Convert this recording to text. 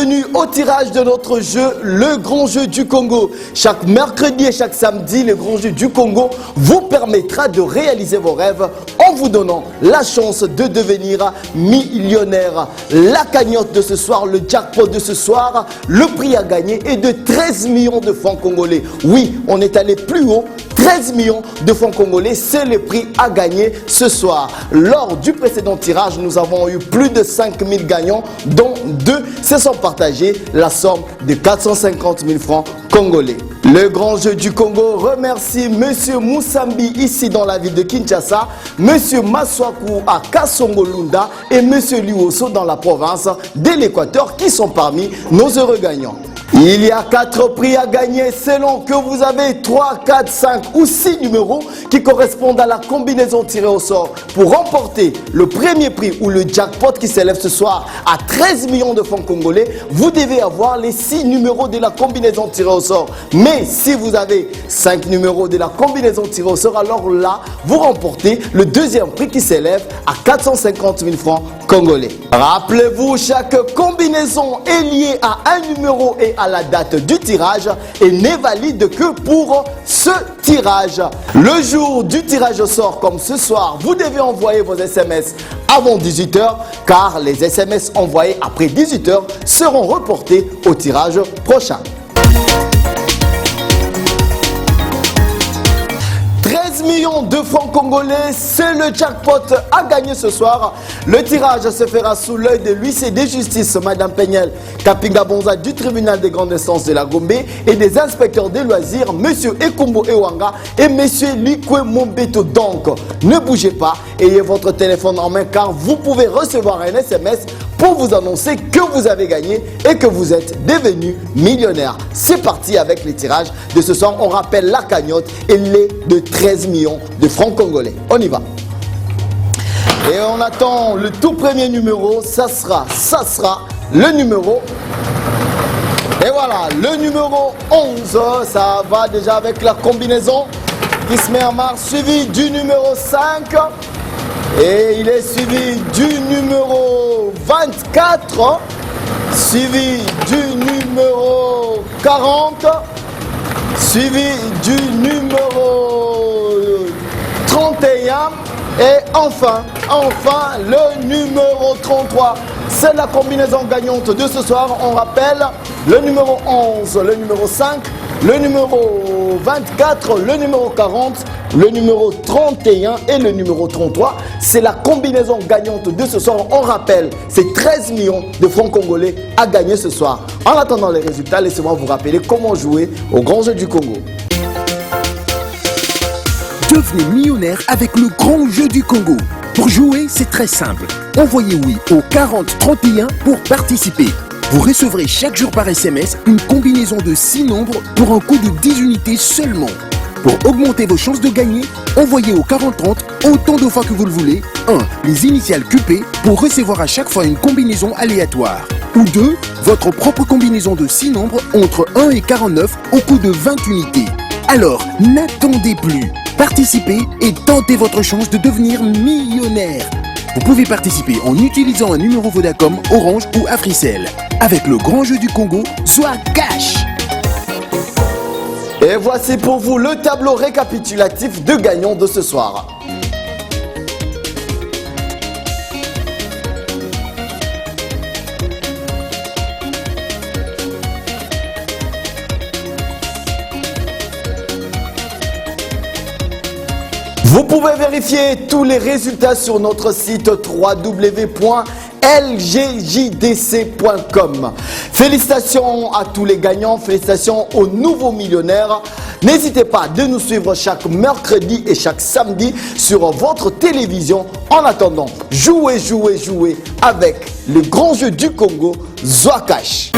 bienvenue au tirage de notre jeu, le grand jeu du Congo. Chaque mercredi et chaque samedi, le grand jeu du Congo vous permettra de réaliser vos rêves en vous donnant la chance de devenir millionnaire. La cagnotte de ce soir, le jackpot de ce soir, le prix à gagner est de 13 millions de francs congolais. Oui, on est allé plus haut. 13 millions de francs congolais, c'est le prix à gagner ce soir. Lors du précédent tirage, nous avons eu plus de 5000 gagnants, dont 2 se sont partagés la somme de 450 000 francs congolais. Le grand jeu du Congo remercie Monsieur Moussambi ici dans la ville de Kinshasa, Monsieur Maswaku à Kasongo-Lunda et Monsieur Liwoso dans la province de l'Équateur qui sont parmi nos heureux gagnants. Il y a 4 prix à gagner selon que vous avez 3, 4, 5 ou 6 numéros qui correspondent à la combinaison tirée au sort. Pour remporter le premier prix ou le jackpot qui s'élève ce soir à 13 millions de francs congolais, vous devez avoir les 6 numéros de la combinaison tirée au sort. Mais si vous avez 5 numéros de la combinaison tirée au sort, alors là, vous remportez le deuxième prix qui s'élève à 450 000 francs congolais. Rappelez-vous, chaque combinaison est liée à un numéro et à la date du tirage et n'est valide que pour ce tirage. Le jour du tirage au sort comme ce soir, vous devez envoyer vos SMS avant 18 h car les SMS envoyés après 18 h seront reportés au tirage prochain. 13 millions de francs congolais, c'est le jackpot à gagner ce soir. Le tirage se fera sous l'œil de l'huissier de justice, Madame Pegnel Kapinga Bonza du tribunal des grandes instances de la Gombe et des inspecteurs des loisirs, Monsieur Ekumbo Ewanga et Monsieur Likwe Mombeto. Donc, ne bougez pas, ayez votre téléphone en main car vous pouvez recevoir un SMS pour vous annoncer que vous avez gagné et que vous êtes devenu millionnaire. C'est parti avec les tirages de ce soir. On rappelle la cagnotte, elle est de 13 millions de francs congolais. On y va. Et on attend le tout premier numéro, ça sera le numéro. Et voilà, le numéro 11, ça va déjà avec la combinaison qui se met en marche, suivi du numéro 5. Et il est suivi du numéro 24, suivi du numéro 40, suivi du numéro 31 et enfin le numéro 33. C'est la combinaison gagnante de ce soir. On rappelle le numéro 11, le numéro 5, le numéro 24, le numéro 40, le numéro 31 et le numéro 33. C'est la combinaison gagnante de ce soir. On rappelle, c'est 13 millions de francs congolais à gagner ce soir. En attendant les résultats, laissez-moi vous rappeler comment jouer au grand jeu du Congo. Devenez millionnaire avec le grand jeu du Congo. Pour jouer, c'est très simple. Envoyez oui au 4031 pour participer. Vous recevrez chaque jour par SMS une combinaison de 6 nombres pour un coût de 10 unités seulement. Pour augmenter vos chances de gagner, envoyez au 4030 autant de fois que vous le voulez. 1. Les initiales QP pour recevoir à chaque fois une combinaison aléatoire. Ou 2. Votre propre combinaison de 6 nombres entre 1 et 49 au coût de 20 unités. Alors, n'attendez plus. Participez et tentez votre chance de devenir millionnaire. Vous pouvez participer en utilisant un numéro Vodacom, Orange ou Africell. Avec le grand jeu du Congo, soit cash. Et voici pour vous le tableau récapitulatif de gagnants de ce soir. Vous pouvez vérifier tous les résultats sur notre site www.lgjdc.com. Félicitations à tous les gagnants, félicitations aux nouveaux millionnaires. N'hésitez pas de nous suivre chaque mercredi et chaque samedi sur votre télévision. En attendant, jouez avec le grand jeu du Congo, Zouakash.